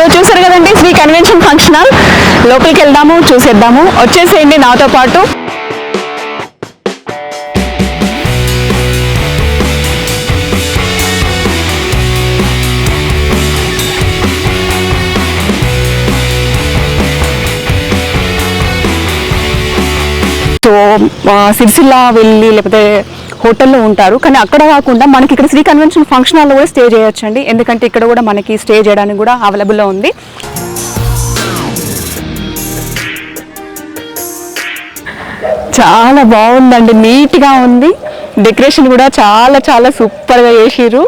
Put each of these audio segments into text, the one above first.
So చూసారు కదండి Sri convention function hall. లోపలికి వెళ్దాము, చూసేద్దాము. వచ్చేసేయండి నాతో పాటు. సో సిరిసిల్ల వెళ్ళి లేకపోతే హోటల్లో ఉంటారు, కానీ అక్కడ కాకుండా మనకి ఇక్కడ శ్రీ కన్వెన్షన్ ఫంక్షన్ హాల్లో కూడా స్టే చేయొచ్చండి. ఎందుకంటే ఇక్కడ కూడా మనకి స్టే చేయడానికి కూడా అవైలబుల్లో ఉంది. చాలా బాగుందండి, నీట్గా ఉంది. డెకరేషన్ కూడా చాలా చాలా సూపర్గా చేసిర్రు.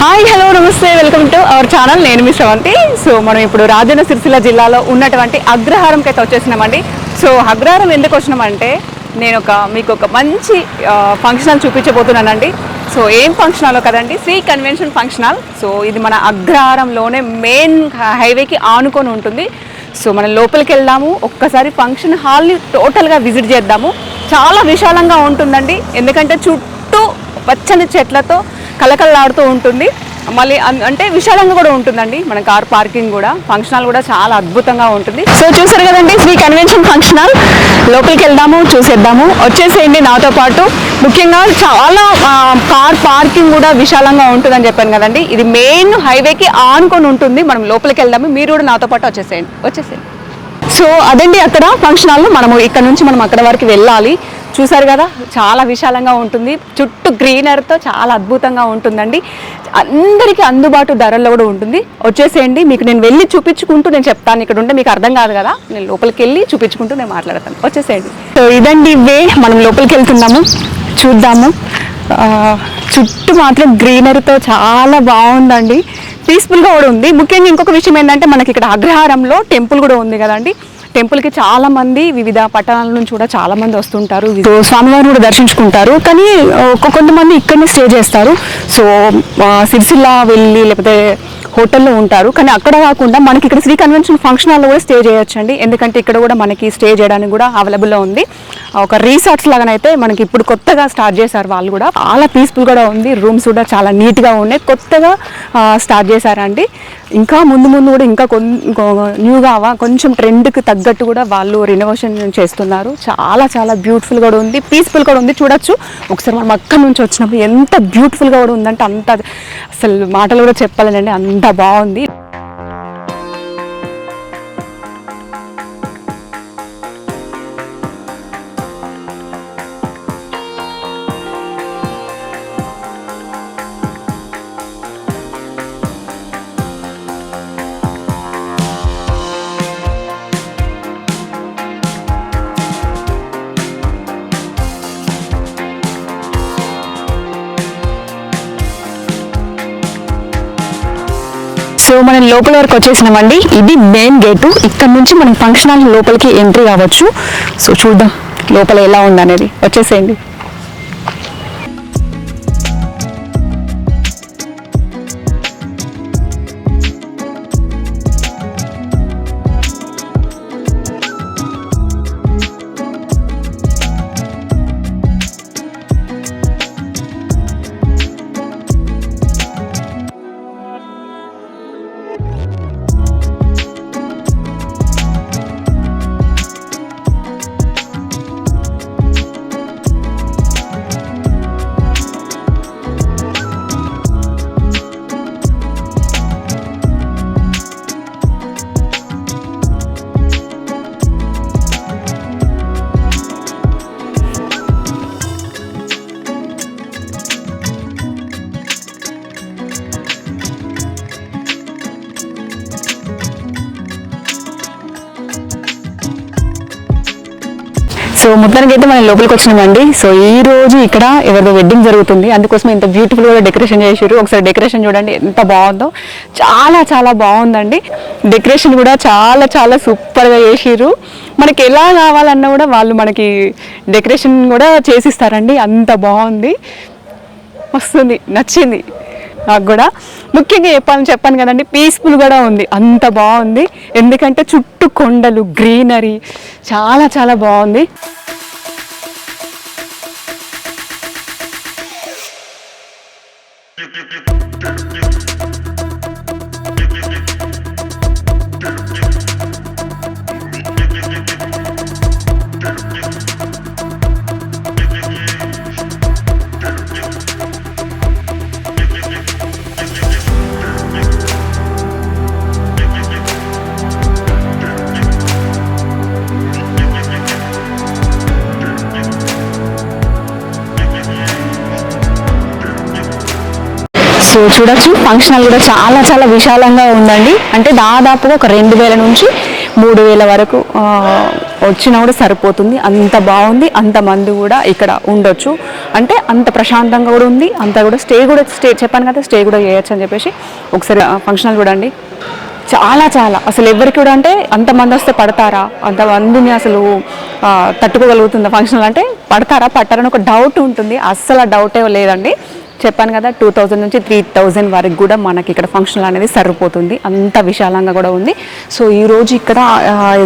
హాయ్, హలో, నమస్తే, వెల్కమ్ టు అవర్ ఛానల్. నేను మీ శ్రవంతి. సో మనం ఇప్పుడు రాజన్న సిరిసిల్ల జిల్లాలో ఉన్నటువంటి అగ్రహారంకి అయితే వచ్చేసినామండి. సో అగ్రహారం ఎందుకు వచ్చినామంటే నేను మీకు ఒక మంచి ఫంక్షన్ హాల్ చూపించబోతున్నానండి. సో ఏం ఫంక్షన్ హాల్ కదండి, Sri convention function hall. So ఇది మన అగ్రహారంలోనే మెయిన్ హైవేకి ఆనుకొని ఉంటుంది. సో మనం లోపలికి వెళ్దాము, ఒక్కసారి ఫంక్షన్ హాల్ని టోటల్గా విజిట్ చేద్దాము. చాలా విశాలంగా ఉంటుందండి, ఎందుకంటే చుట్టూ పచ్చని చెట్లతో కలకలలాడుతూ ఉంటుంది. మళ్ళీ అంటే విశాలంగా కూడా ఉంటుందండి. మన కార్ పార్కింగ్ కూడా, ఫంక్షన్ హాల్ కూడా చాలా అద్భుతంగా ఉంటుంది. సో చూసారు కదండి శ్రీ కన్వెన్షన్ ఫంక్షన్ హాల్. లోపలికి వెళ్దాము, చూసేద్దాము. వచ్చేసేయండి నాతో పాటు. ముఖ్యంగా చాలా కార్ పార్కింగ్ కూడా విశాలంగా ఉంటుందని చెప్పాను కదండి. ఇది మెయిన్ హైవేకి ఆనుకొని ఉంటుంది. మనం లోపలికి వెళ్దాము, మీరు కూడా నాతో పాటు వచ్చేసేయండి. సో అదండి అక్కడ ఫంక్షన్ హాల్. మనము ఇక్కడ నుంచి మనం అక్కడ వరకు వెళ్ళాలి. చూసారు కదా, చాలా విశాలంగా ఉంటుంది. చుట్టూ గ్రీనరీతో చాలా అద్భుతంగా ఉంటుందండి. అందరికీ అందుబాటు ధరల్లో కూడా ఉంటుంది. వచ్చేసేయండి, మీకు నేను వెళ్ళి చూపించుకుంటూ నేను చెప్తాను. ఇక్కడ ఉంటే మీకు అర్థం కాదు కదా, నేను లోపలికి వెళ్ళి చూపించుకుంటూ నేను మాట్లాడతాను. వచ్చేసేయండి. సో ఇదండి వే, మనం లోపలికి వెళ్తున్నాము, చూద్దాము. చుట్టూ మాత్రం గ్రీనరీతో చాలా బాగుందండి, పీస్ఫుల్గా కూడా ఉంది. ముఖ్యంగా ఇంకొక విషయం ఏంటంటే మనకి ఇక్కడ అగ్రహారంలో టెంపుల్ కూడా ఉంది కదండి. టెంపుల్కి చాలా మంది వివిధ పట్టణాల నుంచి కూడా చాలా మంది వస్తుంటారు. స్వామివారిని కూడా దర్శించుకుంటారు, కానీ కొంతమంది ఇక్కడనే స్టే చేస్తారు. సో సిరిసిల్ల వెళ్ళి లేకపోతే హోటల్లో ఉంటారు, కానీ అక్కడ కాకుండా మనకి ఇక్కడ శ్రీ కన్వెన్షన్ ఫంక్షన్ హాల్లో కూడా స్టే చేయొచ్చండి. ఎందుకంటే ఇక్కడ కూడా మనకి స్టే చేయడానికి కూడా అవైలబుల్లో ఉంది. ఒక రిసార్ట్స్ లాగానైతే మనకి ఇప్పుడు కొత్తగా స్టార్ట్ చేశారు వాళ్ళు కూడా. చాలా పీస్ఫుల్ కూడా ఉంది, రూమ్స్ కూడా చాలా నీట్గా ఉన్నాయి, కొత్తగా స్టార్ట్ చేశారండి. ఇంకా ముందు కూడా ఇంకా న్యూగా కొంచెం ట్రెండ్కి తగ్గట్టు కూడా వాళ్ళు రెనోవేషన్ చేస్తున్నారు. చాలా చాలా బ్యూటిఫుల్ కూడా ఉంది, పీస్ఫుల్ కూడా ఉంది. చూడొచ్చు ఒకసారి మనం అక్కడి నుంచి వచ్చినప్పుడు ఎంత బ్యూటిఫుల్గా కూడా ఉందంటే అంత అసలు మాటలు కూడా చెప్పాలండి, అంత బాగుంది. సో మనం లోపల వరకు వచ్చేసినామండి. ఇది మెయిన్ గేటు. ఇక్కడ నుంచి మనం ఫంక్షన్ హాల్ లోపలికి ఎంట్రీ కావచ్చు. సో చూద్దాం లోపల ఎలా ఉందనేది. వచ్చేసేయండి. సో మొత్తానికి అయితే మనం లోపలికి వచ్చినామండి. సో ఈ రోజు ఇక్కడ ఎవరిదో వెడ్డింగ్ జరుగుతుంది, అందుకోసం ఇంత బ్యూటిఫుల్గా డెకరేషన్ చేసారు. ఒకసారి డెకరేషన్ చూడండి ఎంత బాగుందో, చాలా చాలా బాగుందండి. డెకరేషన్ కూడా చాలా చాలా సూపర్గా చేసిర్రు. మనకి ఎలా కావాలన్నా కూడా వాళ్ళు మనకి డెకరేషన్ కూడా చేసిస్తారండి. అంత బాగుంది, వస్తుంది, నచ్చింది నాకు కూడా. ముఖ్యంగా చెప్పాను కదండి, పీస్ఫుల్ కూడా ఉంది, అంత బాగుంది. ఎందుకంటే చుట్టూ కొండలు, గ్రీనరీ చాలా చాలా బాగుంది. సో చూడొచ్చు, ఫంక్షన్ హాల్ కూడా చాలా చాలా విశాలంగా ఉందండి. అంటే దాదాపుగా ఒక 2000 నుంచి 3000 వరకు వచ్చినా కూడా సరిపోతుంది. అంత బాగుంది, అంతమంది కూడా ఇక్కడ ఉండొచ్చు. అంటే అంత ప్రశాంతంగా కూడా ఉంది. అంతా కూడా స్టే చెప్పాను కదా, స్టే కూడా చేయొచ్చు అని చెప్పేసి. ఒకసారి ఫంక్షన్ హాల్ చూడండి, చాలా చాలా అసలు ఎవరికి కూడా అంటే అంతమంది వస్తే పడతారా, అంతమందిని అసలు తట్టుకోగలుగుతుందా ఫంక్షన్ హాల్ అంటే? పడతారా పట్టారని ఒక డౌట్ ఉంటుంది. అస్సలు ఆ డౌటే లేదండి. చెప్పాను కదా, 2000 నుంచి 3000 వరకు కూడా మనకి ఇక్కడ ఫంక్షన్ అనేది సరిపోతుంది. అంత విశాలంగా కూడా ఉంది. సో ఈరోజు ఇక్కడ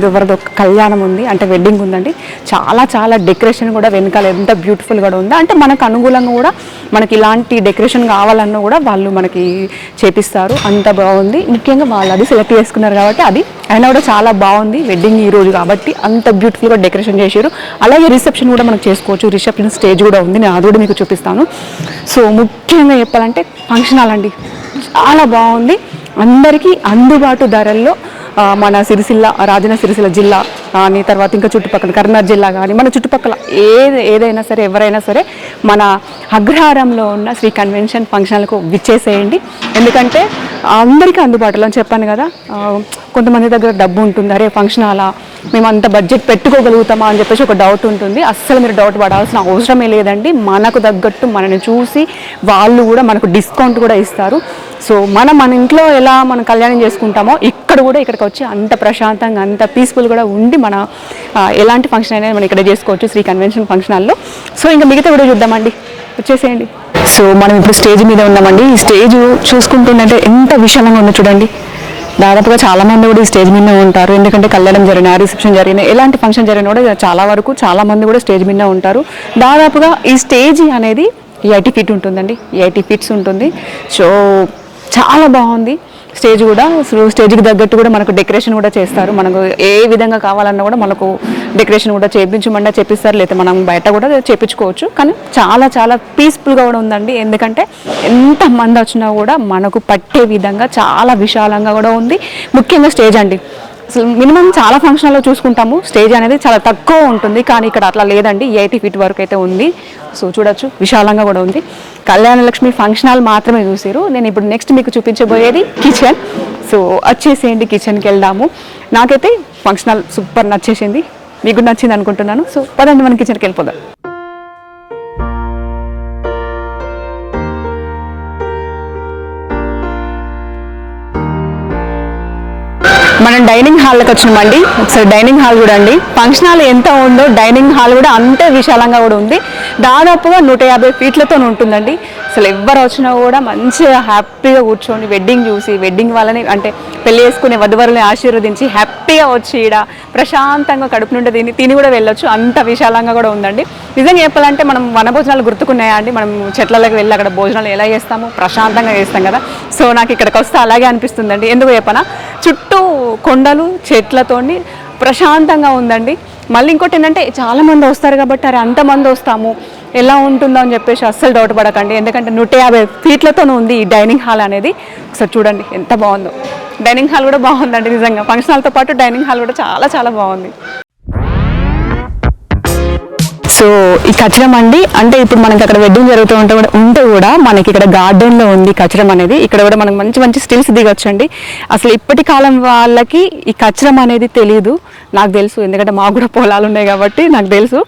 ఎవరిదో కళ్యాణం ఉంది, అంటే వెడ్డింగ్ ఉందండి. చాలా చాలా డెకరేషన్ కూడా వెనకాల ఎంత బ్యూటిఫుల్ కూడా ఉంది. అంటే మనకు అనుకూలంగా కూడా మనకి ఇలాంటి డెకరేషన్ కావాలన్నా కూడా వాళ్ళు మనకి చేపిస్తారు. అంత బాగుంది. ముఖ్యంగా వాళ్ళు అది సెలెక్ట్ చేసుకున్నారు కాబట్టి అది అయినా కూడా చాలా బాగుంది. వెడ్డింగ్ ఈ రోజు కాబట్టి అంత బ్యూటిఫుల్గా డెకరేషన్ చేశారు. అలాగే రిసెప్షన్ కూడా మనకు చేసుకోవచ్చు. రిసెప్షన్ స్టేజ్ కూడా ఉంది, నేను అది కూడా మీకు చూపిస్తాను. సో ముఖ్యంగా చెప్పాలంటే ఫంక్షన్ హాల్ అండి చాలా బాగుంది. అందరికీ అందుబాటు ధరల్లో మన రాజన్న సిరిసిల్ల జిల్లా కానీ, తర్వాత ఇంకా చుట్టుపక్కల కరీంనగర్ జిల్లా కానీ, మన చుట్టుపక్కల ఏదైనా సరే ఎవరైనా సరే మన అగ్రహారంలో ఉన్న శ్రీ కన్వెన్షన్ ఫంక్షన్లకు విచ్చేసేయండి. ఎందుకంటే అందరికీ అందుబాటులో చెప్పాను కదా, కొంతమంది దగ్గర డబ్బు ఉంటుంది, అరే ఫంక్షన్ హాలా మేము అంత బడ్జెట్ పెట్టుకోగలుగుతామా అని చెప్పేసి ఒక డౌట్ ఉంటుంది. అస్సలు మీరు డౌట్ పడాల్సిన అవసరమే లేదండి. మనకు తగ్గట్టు మనని చూసి వాళ్ళు కూడా మనకు డిస్కౌంట్ కూడా ఇస్తారు. సో మన ఇంట్లో ఎలా మనం కళ్యాణం చేసుకుంటామో ఇక్కడికి వచ్చి అంత ప్రశాంతంగా అంత పీస్ఫుల్ కూడా ఉండి మన ఎలాంటి ఫంక్షన్ అయినా మనం ఇక్కడ చేసుకోవచ్చు శ్రీ కన్వెన్షన్ ఫంక్షన్ హాల్లో. సో ఇంకా మిగతా కూడా చూద్దామండి, వచ్చేసేయండి. సో మనం ఇప్పుడు స్టేజ్ మీద ఉన్నామండి. ఈ స్టేజ్ చూసుకుంటుందంటే ఎంత విశాలంగా ఉందో చూడండి. దాదాపుగా చాలామంది కూడా ఈ స్టేజ్ మీదనే ఉంటారు. ఎందుకంటే కళ్యాణం జరిగిన, రిసెప్షన్ జరిగిన, ఎలాంటి ఫంక్షన్ జరిగినా కూడా చాలామంది కూడా స్టేజ్ మీదనే ఉంటారు. దాదాపుగా ఈ స్టేజ్ అనేది 80 ఫీట్ ఉంటుందండి, 80 ఫీట్స్ ఉంటుంది. సో చాలా బాగుంది స్టేజ్ కూడా. స్టేజ్కి తగ్గట్టు కూడా మనకు డెకరేషన్ కూడా చేస్తారు. మనకు ఏ విధంగా కావాలన్నా కూడా మనకు డెకరేషన్ కూడా చేపిస్తారు, లేకపోతే మనం బయట కూడా చేపించుకోవచ్చు. కానీ చాలా చాలా పీస్ఫుల్గా కూడా ఉందండి. ఎందుకంటే ఎంతమంది వచ్చినా కూడా మనకు పట్టే విధంగా చాలా విశాలంగా కూడా ఉంది. ముఖ్యంగా స్టేజ్ అండి, అసలు మినిమం చాలా ఫంక్షన్లో చూసుకుంటాము స్టేజ్ అనేది చాలా తక్కువ ఉంటుంది, కానీ ఇక్కడ అట్లా లేదండి, 80 ఫీట్ వరకు అయితే ఉంది. సో చూడొచ్చు, విశాలంగా కూడా ఉంది. కళ్యాణలక్ష్మి ఫంక్షన్ హాల్ మాత్రమే చూసారు. నేను ఇప్పుడు నెక్స్ట్ మీకు చూపించబోయేది కిచెన్. సో వచ్చేసేయండి, కిచెన్కి వెళ్దాము. నాకైతే ఫంక్షన్ హాల్ సూపర్ నచ్చేసింది, మీకు నచ్చింది అనుకుంటున్నాను. సో పదండి మనం కిచెన్కి వెళ్ళిపోదాం. మనం డైనింగ్ హాల్కి వచ్చినామండి. ఒకసారి డైనింగ్ హాల్ చూడండి. ఫంక్షన్ హాల్ ఎంత ఉందో డైనింగ్ హాల్ కూడా అంతే విశాలంగా కూడా ఉంది. దాదాపుగా 150 ఫీట్లతో ఉంటుందండి. అసలు ఎవరు వచ్చినా కూడా మంచిగా హ్యాపీగా కూర్చొని వెడ్డింగ్ చూసి, వెడ్డింగ్ వాళ్ళని అంటే పెళ్లి చేసుకునే వధువరుని ఆశీర్వదించి హ్యాపీగా వచ్చి ఇక్కడ ప్రశాంతంగా కడుపు నుండి తిని కూడా వెళ్ళొచ్చు. అంత విశాలంగా కూడా ఉందండి. నిజంగా చెప్పాలంటే మనం వనభోజనాలు గుర్తుకున్నాయా అండి? మనం చెట్లలోకి వెళ్ళి అక్కడ భోజనాలు ఎలా చేస్తాము, ప్రశాంతంగా చేస్తాం కదా. సో నాకు ఇక్కడికి వస్తే అలాగే అనిపిస్తుందండి. ఎందుకు చెప్పనా, చుట్టూ కొండలు చెట్లతోని ప్రశాంతంగా ఉందండి. మళ్ళీ ఇంకోటి ఏంటంటే చాలామంది వస్తారు కాబట్టి అరే అంతమంది వస్తాము ఎలా ఉంటుందో అని చెప్పేసి అస్సలు డౌట్ పడకండి. ఎందుకంటే 150 ఫీట్లతో ఉంది ఈ డైనింగ్ హాల్ అనేది. ఒకసారి చూడండి ఎంత బాగుందో. డైనింగ్ హాల్ కూడా బాగుందండి నిజంగా. ఫంక్షన్ హాల్తో పాటు డైనింగ్ హాల్ కూడా చాలా చాలా బాగుంది. సో ఈ కచరం అండి, అంటే ఇప్పుడు మనకి అక్కడ వెడ్డింగ్ జరుగుతూ ఉంటే కూడా మనకి ఇక్కడ గార్డెన్లో ఉంది కచరం అనేది. ఇక్కడ కూడా మనకు మంచి మంచి స్టిల్స్ దిగొచ్చండి. అసలు ఇప్పటి కాలం వాళ్ళకి ఈ కచరం అనేది తెలియదు, నాకు తెలుసు. ఎందుకంటే మాకు కూడా పొలాలు ఉన్నాయి కాబట్టి నాకు తెలుసు.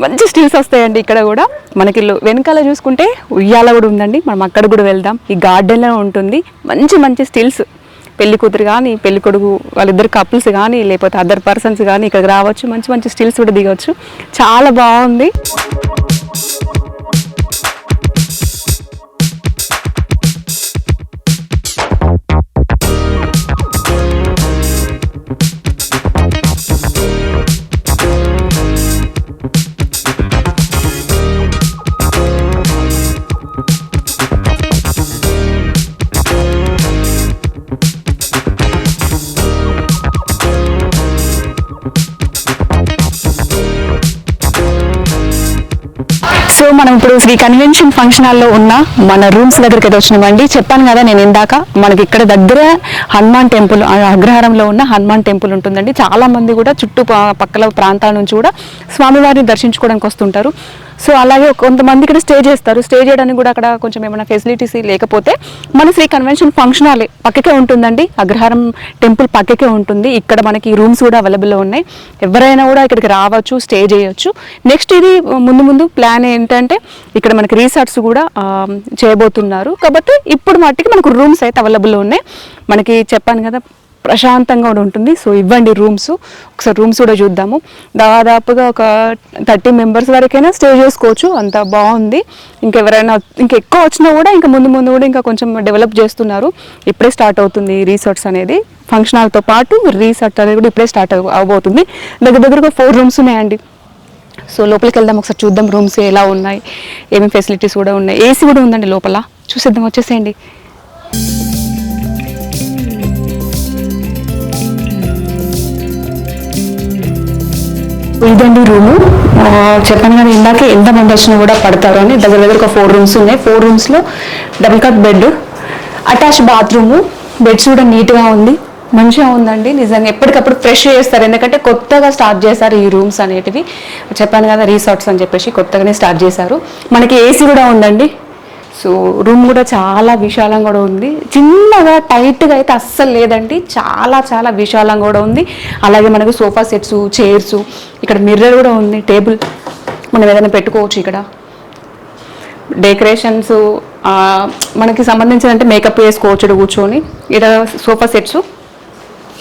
మంచి స్టిల్స్ వస్తాయండి ఇక్కడ కూడా. మనకి వెనకాల చూసుకుంటే ఉయ్యాల కూడా ఉందండి, మనం అక్కడ కూడా వెళ్దాం. ఈ గార్డెన్లో ఉంటుంది మంచి మంచి స్టిల్స్. పెళ్లి కూతురు కానీ పెళ్లి కొడుకు వాళ్ళిద్దరు కపుల్స్ కానీ లేకపోతే అదర్ పర్సన్స్ కానీ ఇక్కడికి రావచ్చు, మంచి మంచి స్టిల్స్ కూడా దిగవచ్చు. చాలా బాగుంది. సో మనం ఇప్పుడు శ్రీ కన్వెన్షన్ ఫంక్షన్ హాల్లో ఉన్న మన రూమ్స్ దగ్గరికి అయితే వచ్చినామండి. చెప్పాను కదా నేను ఇందాక, మనకి ఇక్కడ దగ్గర హనుమాన్ టెంపుల్, అగ్రహారంలో ఉన్న హనుమాన్ టెంపుల్ ఉంటుందండి. చాలా మంది కూడా చుట్టూ పక్కల ప్రాంతాల నుంచి కూడా స్వామివారిని దర్శించుకోవడానికి వస్తుంటారు. సో అలాగే కొంతమంది ఇక్కడ స్టే చేస్తారు. స్టే చేయడానికి కూడా అక్కడ కొంచెం ఏమైనా ఫెసిలిటీస్ లేకపోతే మన శ్రీ కన్వెన్షన్ ఫంక్షన్ హాల్ పక్కకే ఉంటుందండి. అగ్రహారం టెంపుల్ పక్కకే ఉంటుంది. ఇక్కడ మనకి రూమ్స్ కూడా అవైలబుల్లో ఉన్నాయి. ఎవరైనా కూడా ఇక్కడికి రావచ్చు, స్టే చేయొచ్చు. నెక్స్ట్ ఇది ముందు ముందు ప్లాన్ ఏంటంటే ఇక్కడ మనకి రిసార్ట్స్ కూడా చేయబోతున్నారు. కాబట్టి ఇప్పుడు మట్టికి మనకు రూమ్స్ అయితే అవైలబుల్లో ఉన్నాయి. మనకి చెప్పాను కదా ప్రశాంతంగా కూడా ఉంటుంది. సో ఇవ్వండి రూమ్స్, ఒకసారి రూమ్స్ కూడా చూద్దాము. దాదాపుగా ఒక 30 మెంబర్స్ వరకైనా స్టే చేసుకోవచ్చు. అంత బాగుంది. ఇంకెవరైనా ఎక్కువ వచ్చినా కూడా ఇంకా ముందు ముందు కూడా ఇంకా కొంచెం డెవలప్ చేస్తున్నారు. ఇప్పుడే స్టార్ట్ అవుతుంది రిసార్ట్స్ అనేది. ఫంక్షన్ హాల్తో పాటు రిసార్ట్ అనేది కూడా ఇప్పుడే స్టార్ట్ అవబోతుంది. దగ్గరగా 4 రూమ్స్ ఉన్నాయండి. సో లోపలికి వెళ్దాం, ఒకసారి చూద్దాం రూమ్స్ ఎలా ఉన్నాయి, ఏమేమి ఫెసిలిటీస్ కూడా ఉన్నాయి. ఏసీ కూడా ఉందండి లోపల, చూసేద్దాం, వచ్చేసేయండి. ఇదండి రూము. చెప్పాను కదా ఇందాక ఎంతమంది వచ్చినా కూడా పడతారు అని. దగ్గర ఒక 4 రూమ్స్ ఉన్నాయి. 4 రూమ్స్లో double cot bed, attach bathroom, beds కూడా నీట్గా ఉంది, మంచిగా ఉందండి. నిజంగా ఎప్పటికప్పుడు ఫ్రెష్ చేస్తారు, ఎందుకంటే కొత్తగా స్టార్ట్ చేశారు ఈ రూమ్స్ అనేటివి. చెప్పాను కదా రిసార్ట్స్ అని చెప్పేసి కొత్తగానే స్టార్ట్ చేశారు. మనకి ఏసీ కూడా ఉందండి. సో రూమ్ కూడా చాలా విశాలంగా కూడా ఉంది. చిన్నగా టైట్గా అయితే అస్సలు లేదండి, చాలా చాలా విశాలంగా కూడా ఉంది. అలాగే మనకు సోఫా సెట్స్, చైర్స్, ఇక్కడ మిర్రర్ కూడా ఉంది, టేబుల్ మనం ఏదైనా పెట్టుకోవచ్చు. ఇక్కడ డెకరేషన్స్ మనకి సంబంధించినంటే మేకప్ వేసుకోవచ్చు ఇక్కడ కూర్చొని. ఇక్కడ సోఫా సెట్స్,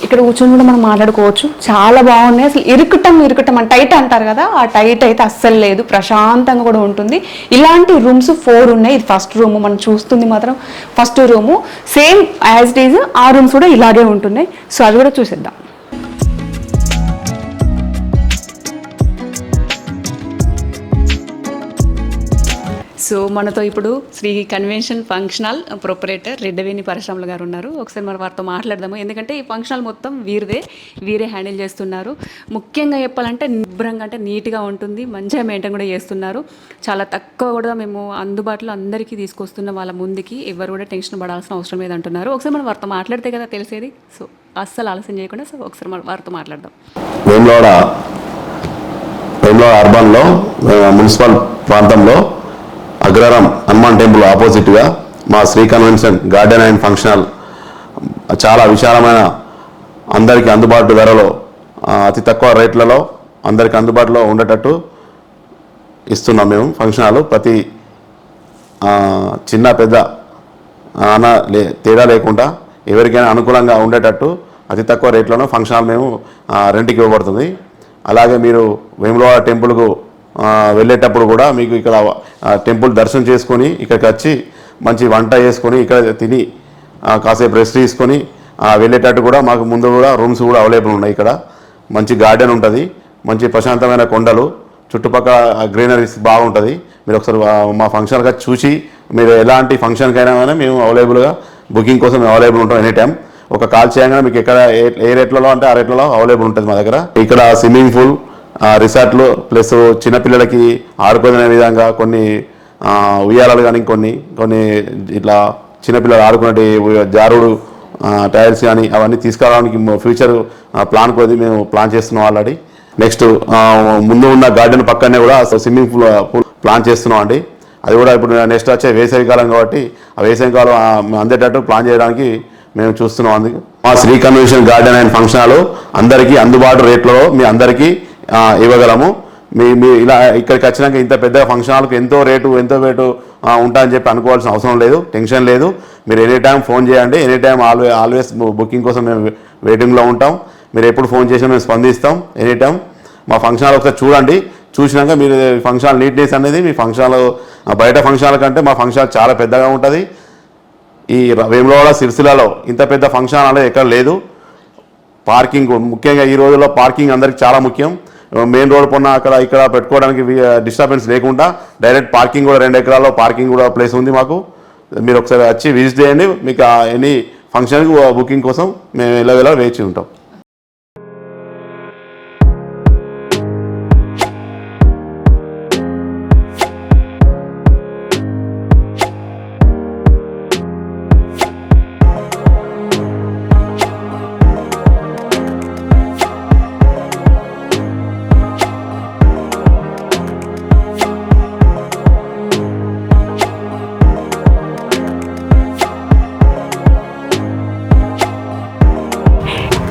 ఇక్కడ కూర్చొని కూడా మనం మాట్లాడుకోవచ్చు. చాలా బాగున్నాయి. అసలు ఇరుకుటం అని టైట్ అంటారు కదా, ఆ టైట్ అయితే అస్సలు లేదు, ప్రశాంతంగా కూడా ఉంటుంది. ఇలాంటి రూమ్స్ 4 ఉన్నాయి. ఇది ఫస్ట్ రూమ్, మనం చూస్తుంది మాత్రం first room. Same as it is ఆ రూమ్స్ కూడా ఇలాగే ఉంటున్నాయి. సో అవి కూడా చూసేద్దాం. సో మనతో ఇప్పుడు Sri convention function hall proprietor Reddaveni Parashuramulu garu ఉన్నారు. ఒకసారి మనం వారితో మాట్లాడదాము. ఎందుకంటే ఈ ఫంక్షన్ హాల్ మొత్తం వీరే హ్యాండిల్ చేస్తున్నారు. ముఖ్యంగా చెప్పాలంటే నిబ్రంగా అంటే నీట్గా ఉంటుంది, మంచిగా మెయింటైన్ కూడా చేస్తున్నారు. చాలా తక్కువ కూడా మేము అందుబాటులో అందరికీ తీసుకొస్తున్నాం వాళ్ళ ముందుకి. ఎవరు కూడా టెన్షన్ పడాల్సిన అవసరం లేదంటున్నారు. ఒకసారి మనం వారితో మాట్లాడితే కదా తెలిసేది. సో అస్సలు ఆలస్యం చేయకుండా సో ఒకసారి మనం వారితో మాట్లాడదాం. వేములవాడ అర్బన్లో మున్సిపల్ ప్రాంతంలో అగ్రహారం హనుమాన్ టెంపుల్ ఆపోజిట్గా మా Sri convention garden and function hall చాలా విశాలమైన, అందరికీ అందుబాటు ధరలో, అతి తక్కువ రేట్లలో అందరికీ అందుబాటులో ఉండేటట్టు ఇస్తున్నాం మేము. ఫంక్షన్ హాల్ ప్రతి చిన్న పెద్ద తేడా లేకుండా ఎవరికైనా అనుకూలంగా ఉండేటట్టు అతి తక్కువ రేట్లోనూ ఫంక్షన్ హాల్ మేము రెంట్కి ఇవ్వబడుతుంది. అలాగే మీరు వేములవాడ టెంపుల్కు వెళ్ళేటప్పుడు కూడా మీకు ఇక్కడ టెంపుల్ దర్శనం చేసుకొని ఇక్కడికి వచ్చి మంచి వంట చేసుకొని ఇక్కడ తిని కాసేపు రెస్ట్ తీసుకొని వెళ్ళేటట్టు కూడా మాకు ముందు కూడా రూమ్స్ కూడా అవైలబుల్ ఉన్నాయి. ఇక్కడ మంచి గార్డెన్ ఉంటుంది, మంచి ప్రశాంతమైన కొండలు, చుట్టుపక్కల గ్రీనరీస్ బాగుంటుంది. మీరు ఒకసారి మా ఫంక్షన్గా చూసి మీరు ఎలాంటి ఫంక్షన్కైనా కానీ మేము అవైలబుల్గా బుకింగ్ కోసం అవైలబుల్ ఉంటాం ఎనీ టైం. ఒక కాల్ చేయగానే మీకు ఎక్కడ ఏ రేట్లలో అంటే ఆ రేట్లలో అవైలబుల్ ఉంటుంది మా దగ్గర. ఇక్కడ స్విమ్మింగ్ పూల్, రిసార్ట్లు ప్లస్ చిన్నపిల్లలకి ఆడుకునే విధంగా కొన్ని ఉయ్యాలలు కానీ కొన్ని ఇట్లా చిన్నపిల్లలు ఆడుకునే జారుడు టైల్స్ కానీ అవన్నీ తీసుకురావడానికి ఫ్యూచర్ ప్లాన్ కొద్ది మేము ప్లాన్ చేస్తున్నాం ఆల్రెడీ. నెక్స్ట్ ముందు ఉన్న గార్డెన్ పక్కనే కూడా స్విమ్మింగ్ పూల్ ప్లాన్ చేస్తున్నాం అండి. అది కూడా ఇప్పుడు నెక్స్ట్ వచ్చే వేసవికాలం కాబట్టి ఆ వేసవికాలం అందేటట్టు ప్లాన్ చేయడానికి మేము చూస్తున్నాం. అందుకే మా Sri convention garden and function hall అందరికీ అందుబాటు రేట్లలో మీ అందరికీ ఇవ్వగలము. మీ ఇలా ఇక్కడికి వచ్చినాక ఇంత పెద్ద ఫంక్షన్ హాల్కి ఎంతో రేటు ఉంటా అని చెప్పి అనుకోవాల్సిన అవసరం లేదు, టెన్షన్ లేదు. మీరు ఎనీ టైం ఫోన్ చేయండి, ఎనీ టైం ఆల్వేస్ బుకింగ్ కోసం మేము వెయిటింగ్లో ఉంటాం. మీరు ఎప్పుడు ఫోన్ చేసినా మేము స్పందిస్తాం ఎనీ టైం. మా ఫంక్షన్ హాల్ ఒకసారి చూడండి, చూసినాక మీరు ఫంక్షన్ హాల్ నీట్నెస్ అనేది మీ ఫంక్షన్ హాల్ బయట ఫంక్షన్ హాల్ కంటే మా ఫంక్షన్ హాల్ చాలా పెద్దగా ఉంటుంది. ఈ వేములవాడ సిరిసిల్లలో ఇంత పెద్ద ఫంక్షన్ హాల్ అనేది ఎక్కడ లేదు. పార్కింగ్ ముఖ్యంగా ఈ రోజుల్లో పార్కింగ్ అందరికి చాలా ముఖ్యం. మెయిన్ రోడ్ పైన అక్కడ ఇక్కడ పెట్టుకోవడానికి డిస్టర్బెన్స్ లేకుండా డైరెక్ట్ పార్కింగ్ కూడా 2 ఎకరాల్లో పార్కింగ్ కూడా ప్లేస్ ఉంది మాకు. మీరు ఒకసారి వచ్చి విజిట్ చేయండి. మీకు ఎనీ ఫంక్షన్కి బుకింగ్ కోసం మేము ఇలా వేచి ఉంటాం.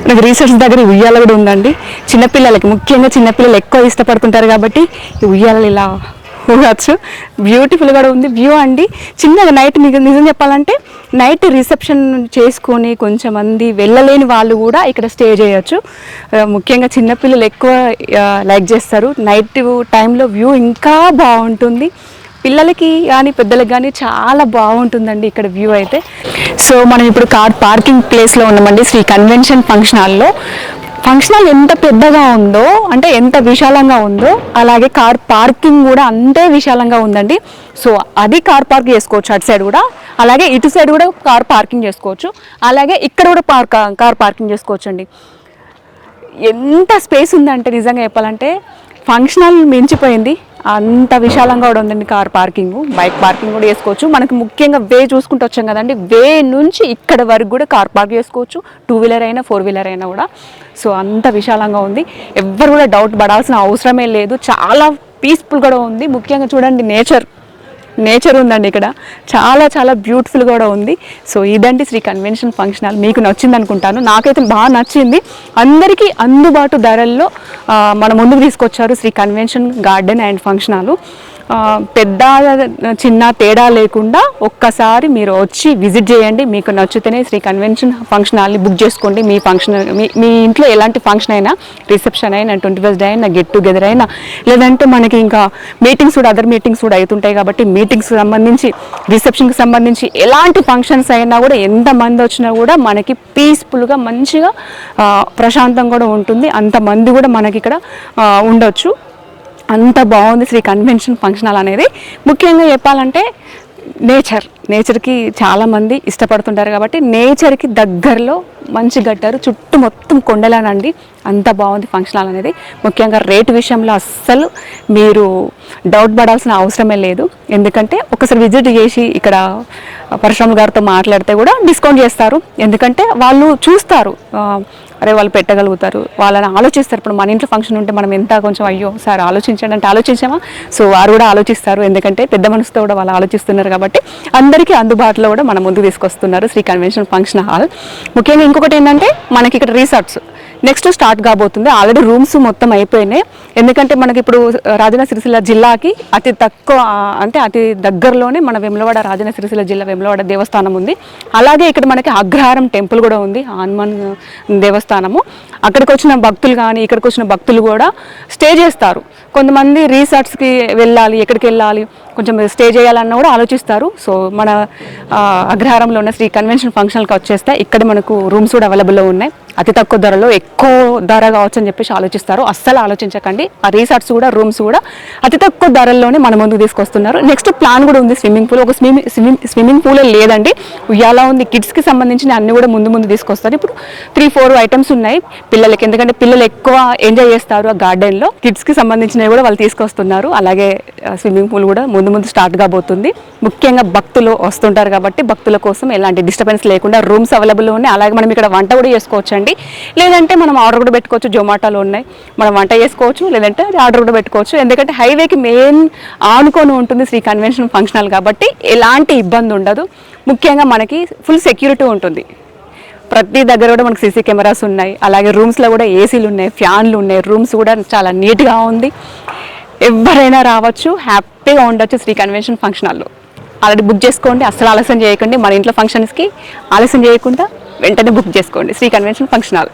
మనకి రీసెర్చ్ దగ్గర ఉయ్యాల కూడా ఉందండి. చిన్నపిల్లలకి ముఖ్యంగా చిన్నపిల్లలు ఎక్కువ ఇష్టపడుతుంటారు కాబట్టి ఈ ఉయ్యాలలు ఇలా ఊగచ్చు. బ్యూటిఫుల్ కూడా ఉంది వ్యూ అండి. చిన్నగా నైట్ మీకు నిజం చెప్పాలంటే నైట్ రిసెప్షన్ చేసుకొని కొంచెం మంది వెళ్ళలేని వాళ్ళు కూడా ఇక్కడ స్టే చేయొచ్చు. ముఖ్యంగా చిన్నపిల్లలు ఎక్కువ లైక్ చేస్తారు. నైట్ టైంలో వ్యూ ఇంకా బాగుంటుంది. పిల్లలకి కానీ పెద్దలకు కానీ చాలా బాగుంటుందండి ఇక్కడ వ్యూ అయితే. సో మనం ఇప్పుడు కార్ పార్కింగ్ ప్లేస్లో ఉన్నామండి, శ్రీ కన్వెన్షన్ ఫంక్షన్ హాల్లో. ఫంక్షన్ హాల్ ఎంత పెద్దగా ఉందో అంటే ఎంత విశాలంగా ఉందో అలాగే కార్ పార్కింగ్ కూడా అంతే విశాలంగా ఉందండి. సో అది కార్ పార్క్ చేసుకోవచ్చు అటు సైడ్ కూడా, అలాగే ఇటు సైడ్ కూడా కార్ పార్కింగ్ చేసుకోవచ్చు, అలాగే ఇక్కడ కూడా కార్ పార్కింగ్ చేసుకోవచ్చు అండి. ఎంత స్పేస్ ఉందంటే నిజంగా చెప్పాలంటే ఫంక్షన్ హాల్ మించిపోయింది, అంత విశాలంగా కూడా ఉందండి. కార్ పార్కింగ్, బైక్ పార్కింగ్ కూడా చేసుకోవచ్చు. మనకు ముఖ్యంగా వే చూసుకుంటూ వచ్చాం కదండి, వే నుంచి ఇక్కడ వరకు కూడా కార్ పార్క్ చేసుకోవచ్చు, 2 వీలర్ అయినా 4 వీలర్ అయినా కూడా. సో అంత విశాలంగా ఉంది, ఎవ్వరు కూడా డౌట్ పడాల్సిన అవసరమే లేదు. చాలా పీస్ఫుల్ కూడా ఉంది. ముఖ్యంగా చూడండి నేచర్ ఉందండి ఇక్కడ, చాలా చాలా బ్యూటిఫుల్ కూడా ఉంది. సో ఇదండి శ్రీ కన్వెన్షన్ ఫంక్షన్ హాల్. మీకు నచ్చింది అనుకుంటాను, నాకైతే బాగా నచ్చింది. అందరికీ అందుబాటు ధరల్లో మన ముందుకు తీసుకొచ్చారు Sri convention garden and function hall. పెద్ద చిన్న తేడా లేకుండా ఒక్కసారి మీరు వచ్చి విజిట్ చేయండి. మీకు నచ్చితేనే శ్రీ కన్వెన్షన్ ఫంక్షన్ హాల్ని బుక్ చేసుకోండి. మీ ఫంక్షన్ మీ ఇంట్లో ఎలాంటి ఫంక్షన్ అయినా, రిసెప్షన్ అయినా, 21st డే అయినా, గెట్ టుగెదర్ అయినా, లేదంటే మనకి ఇంకా మీటింగ్స్ కూడా అదర్ మీటింగ్స్ కూడా అవుతుంటాయి కాబట్టి మీటింగ్స్కి సంబంధించి, రిసెప్షన్కి సంబంధించి ఎలాంటి ఫంక్షన్స్ అయినా కూడా ఎంతమంది వచ్చినా కూడా మనకి పీస్ఫుల్గా మంచిగా ప్రశాంతంగా కూడా ఉంటుంది. అంతమంది కూడా మనకి ఇక్కడ ఉండొచ్చు. అంత బాగుంది శ్రీ కన్వెన్షన్ ఫంక్షన్ హాల్ అనేది. ముఖ్యంగా చెప్పాలంటే నేచర్కి చాలామంది ఇష్టపడుతుంటారు కాబట్టి నేచర్కి దగ్గరలో మంచి గట్టారు, చుట్టూ మొత్తం కొండలానండి. అంత బాగుంది ఫంక్షన్ హాల్ అనేది. ముఖ్యంగా రేటు విషయంలో అస్సలు మీరు డౌట్ పడాల్సిన అవసరమే లేదు. ఎందుకంటే ఒకసారి విజిట్ చేసి ఇక్కడ పరశురాములు గారితో మాట్లాడితే కూడా డిస్కౌంట్ చేస్తారు. ఎందుకంటే వాళ్ళు చూస్తారు, అరే వాళ్ళు పెట్టగలుగుతారు, వాళ్ళని ఆలోచిస్తారు. ఇప్పుడు మన ఇంట్లో ఫంక్షన్ ఉంటే మనం ఎంత కొంచెం అయ్యో సార్ ఆలోచించండి అంటే ఆలోచించామా, సో వారు కూడా ఆలోచిస్తారు. ఎందుకంటే పెద్ద మనసుతో కూడా వాళ్ళు ఆలోచిస్తున్నారు కాబట్టి అందరికీ అందుబాటులో కూడా మన ముందుకు తీసుకొస్తున్నారు శ్రీ కన్వెన్షన్ ఫంక్షన్ హాల్. ముఖ్యంగా ఇంకొకటి ఏంటంటే మనకి ఇక్కడ రిసార్ట్స్ నెక్స్ట్ స్టార్ట్ కాబోతుంది. ఆల్రెడీ రూమ్స్ మొత్తం అయిపోయినాయి. ఎందుకంటే మనకి ఇప్పుడు రాజన్న సిరిసిల్ల జిల్లాకి అతి తక్కువ అంటే అతి దగ్గరలోనే మన వేములవాడ రాజన్న సిరిసిల్ల జిల్లా వేములవాడ దేవస్థానం ఉంది. అలాగే ఇక్కడ మనకి అగ్రహారం టెంపుల్ కూడా ఉంది, హనుమాన్ దేవస్థానము. అక్కడికి వచ్చిన భక్తులు కానీ ఇక్కడికి వచ్చిన భక్తులు కూడా స్టే చేస్తారు. కొంతమంది రిసార్ట్స్కి వెళ్ళాలి, ఎక్కడికి వెళ్ళాలి, కొంచెం స్టే చేయాలన్నా కూడా ఆలోచిస్తారు. సో మన అగ్రహారంలో ఉన్న శ్రీ కన్వెన్షన్ ఫంక్షన్కి వచ్చేస్తే ఇక్కడ మనకు రూమ్స్ కూడా అవైలబుల్లో ఉన్నాయి. అతి తక్కువ ధరలో ఎక్కువ ధర కావచ్చు అని చెప్పేసి ఆలోచిస్తారు. అస్సలు ఆలోచించకండి. ఆ రిసార్ట్స్ కూడా రూమ్స్ కూడా అతి తక్కువ ధరల్లోనే మన ముందుకు తీసుకొస్తున్నారు. నెక్స్ట్ ప్లాన్ కూడా ఉంది స్విమ్మింగ్ పూల్. ఒక స్విమ్మింగ్ పూలే లేదండి, ఉయ్యాల ఉంది. కిడ్స్కి సంబంధించిన అన్ని కూడా ముందు తీసుకొస్తారు. ఇప్పుడు 3-4 ఐటమ్స్ ఉన్నాయి పిల్లలకి, ఎందుకంటే పిల్లలు ఎక్కువ ఎంజాయ్ చేస్తారు ఆ గార్డెన్లో. కిడ్స్కి సంబంధించినవి కూడా వాళ్ళు తీసుకొస్తున్నారు. అలాగే స్విమ్మింగ్ పూల్ కూడా ముందు స్టార్ట్ కాబోతుంది. ముఖ్యంగా భక్తులు వస్తుంటారు కాబట్టి భక్తుల కోసం ఎలాంటి డిస్టర్బెన్స్ లేకుండా రూమ్స్ అవైలబుల్ ఉన్నాయి. అలాగే మనం ఇక్కడ వంట కూడా చేసుకోవచ్చు, లేదంటే మనం ఆర్డర్ కూడా పెట్టుకోవచ్చు. జొమాటోలో ఉన్నాయి, మనం వంట చేసుకోవచ్చు, లేదంటే ఆర్డర్ కూడా పెట్టుకోవచ్చు. ఎందుకంటే హైవేకి మెయిన్ ఆనుకొని ఉంటుంది శ్రీ కన్వెన్షన్ ఫంక్షన్ హాల్ కాబట్టి ఎలాంటి ఇబ్బంది ఉండదు. ముఖ్యంగా మనకి ఫుల్ సెక్యూరిటీ ఉంటుంది. ప్రతి దగ్గర కూడా మనకి సీసీ కెమెరాస్ ఉన్నాయి. అలాగే రూమ్స్లో కూడా ఏసీలు ఉన్నాయి, ఫ్యాన్లు ఉన్నాయి. రూమ్స్ కూడా చాలా నీట్గా ఉంది. ఎవరైనా రావచ్చు, హ్యాపీగా ఉండొచ్చు శ్రీ కన్వెన్షన్ ఫంక్షన్ హాల్లో. ఆల్రెడీ బుక్ చేసుకోండి, అస్సలు ఆలస్యం చేయకండి. మన ఇంట్లో ఫంక్షన్స్కి ఆలస్యం చేయకుండా వెంటనే బుక్ చేసుకోండి. Sri convention function hall.